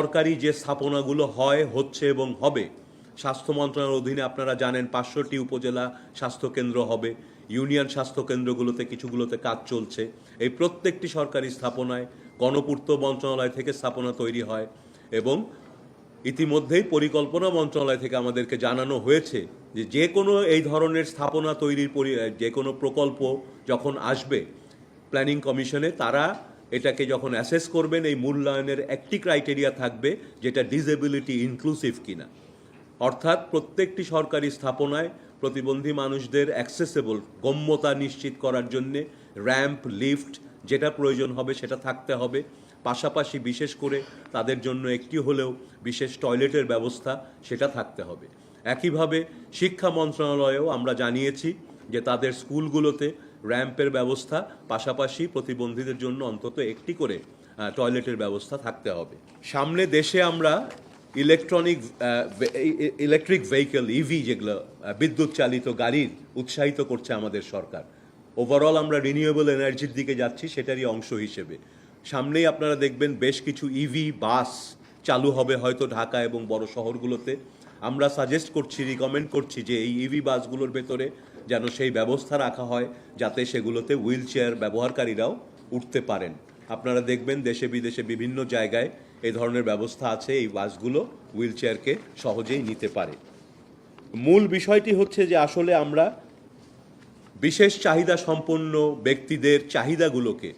সরকারি যে স্থাপনাগুলো হচ্ছে এবং হবে, স্বাস্থ্য মন্ত্রণালয়ের অধীনে আপনারা জানেন 500টি উপজেলা স্বাস্থ্যকেন্দ্র হবে, ইউনিয়ন স্বাস্থ্যকেন্দ্রগুলোতে কিছুগুলোতে কাজ চলছে। এই প্রত্যেকটি সরকারি স্থাপনায় গণপূর্ত মন্ত্রণালয় থেকে স্থাপনা তৈরি হয় এবং ইতিমধ্যেই পরিকল্পনা মন্ত্রণালয় থেকে আমাদেরকে জানানো হয়েছে যে যে কোনো এই ধরনের স্থাপনা তৈরির যে কোনো প্রকল্প যখন আসবে প্ল্যানিং কমিশনে, তারা এটাকে যখন অ্যাসেস করবেন এই মূল্যায়নের একটি ক্রাইটেরিয়া থাকবে যেটা ডিসেবিলিটি ইনক্লুসিভ কিনা, অর্থাৎ প্রত্যেকটি সরকারি স্থাপনায় প্রতিবন্ধী মানুষদের অ্যাক্সেসেবল গম্যতা নিশ্চিত করার জন্যে র্যাম্প, লিফট যেটা প্রয়োজন হবে সেটা থাকতে হবে। পাশাপাশি বিশেষ করে তাদের জন্য একটি হলেও বিশেষ টয়লেটের ব্যবস্থা সেটা থাকতে হবে। একইভাবে শিক্ষা মন্ত্রণালয়েও আমরা জানিয়েছি যে তাদের স্কুলগুলোতে র্যাম্পের ব্যবস্থা, পাশাপাশি প্রতিবন্ধীদের জন্য অন্তত একটি করে টয়লেটের ব্যবস্থা থাকতে হবে। সামনে দেশে আমরা ইলেকট্রিক ভেহিকেল, ইভি, যেগুলো বিদ্যুৎ চালিত গাড়ির উৎসাহিত করছে আমাদের সরকার। ওভারঅল আমরা রিনিউয়েবল এনার্জির দিকে যাচ্ছি, সেটারই অংশ হিসেবে সামনেই আপনারা দেখবেন বেশ কিছু ইভি বাস চালু হবে হয়তো ঢাকা এবং বড় শহরগুলোতে। আমরা সাজেস্ট করছি, রিকমেন্ড করছি যে এই ইভি বাসগুলোর ভেতরে যেন সেই ব্যবস্থা রাখা হয় যাতে সেগুলোতে হুইল চেয়ার ব্যবহারকারীরাও উঠতে পারেন। আপনারা দেখবেন দেশে বিদেশে বিভিন্ন জায়গায় এই ধরনের ব্যবস্থা আছে, এই বাসগুলো হুইল চেয়ারকে সহজেই নিতে পারে। মূল বিষয়টি হচ্ছে যে আসলে আমরা বিশেষ চাহিদা সম্পন্ন ব্যক্তিদের চাহিদাগুলোকে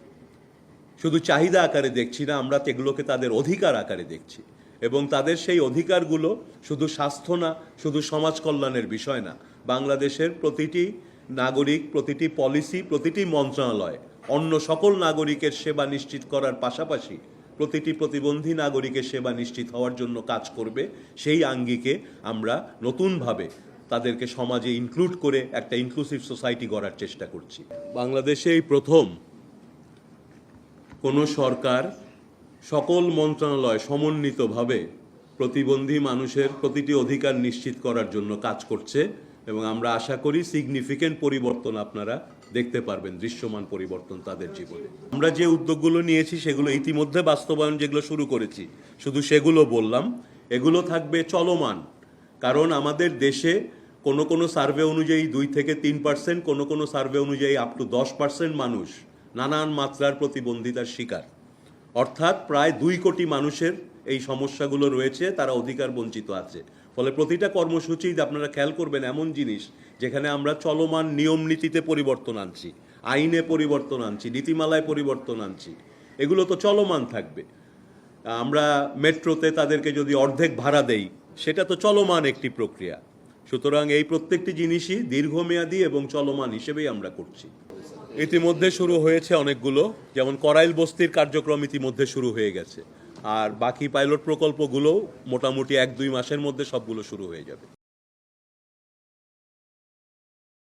শুধু চাহিদা আকারে দেখছি না, আমরা এগুলোকে তাদের অধিকার আকারে দেখছি এবং তাদের সেই অধিকারগুলো শুধু স্বাস্থ্য না, শুধু সমাজ কল্যাণের বিষয় না। বাংলাদেশের প্রতিটি নাগরিক, প্রতিটি পলিসি, প্রতিটি মন্ত্রণালয় অন্য সকল নাগরিকের সেবা নিশ্চিত করার পাশাপাশি প্রতিটি প্রতিবন্ধী নাগরিকের সেবা নিশ্চিত হওয়ার জন্য কাজ করবে। সেই আঙ্গিকে আমরা নতুনভাবে তাদেরকে সমাজে ইনক্লুড করে একটা ইনক্লুসিভ সোসাইটি গড়ার চেষ্টা করছি। বাংলাদেশে এই প্রথম কোনো সরকার সকল মন্ত্রণালয় সমন্বিতভাবে প্রতিবন্ধী মানুষের প্রতিটি অধিকার নিশ্চিত করার জন্য কাজ করছে এবং আমরা আশা করি সিগনিফিকেন্ট পরিবর্তন আপনারা দেখতে পারবেন, দৃশ্যমান পরিবর্তন তাদের জীবনে। আমরা যে উদ্যোগগুলো নিয়েছি সেগুলো ইতিমধ্যে বাস্তবায়ন যেগুলো শুরু করেছি শুধু সেগুলো বললাম, এগুলো থাকবে চলমান। কারণ আমাদের দেশে কোনো কোনো সার্ভে অনুযায়ী 2 থেকে 3%, কোনো কোনো সার্ভে অনুযায়ী আপ টু 10% মানুষ নানান মাত্রার প্রতিবন্ধিতার শিকার, অর্থাৎ প্রায় 2 কোটি মানুষের এই সমস্যাগুলো রয়েছে, তারা অধিকার বঞ্চিত আছে। ফলে প্রতিটা কর্মসূচি আপনারা খেয়াল করবেন এমন জিনিস যেখানে আমরা চলমান নিয়ম নীতিতে পরিবর্তন আনছি, আইনে পরিবর্তন আনছি, নীতিমালায় পরিবর্তন আনছি, এগুলো তো চলমান থাকবে। আমরা মেট্রোতে তাদেরকে যদি অর্ধেক ভাড়া দেই সেটা তো চলমান একটি প্রক্রিয়া। সুতরাং এই প্রত্যেকটি জিনিসই দীর্ঘমেয়াদী এবং চলমান হিসেবেই আমরা করছি। ইতিমধ্যে শুরু হয়েছে অনেকগুলো, যেমন করাইল বস্তির কার্যক্রম ইতিমধ্যে শুরু হয়ে গেছে, আর বাকি পাইলট প্রকল্পগুলোও মোটামুটি 1-2 মাসের মধ্যে সবগুলো শুরু হয়ে যাবে।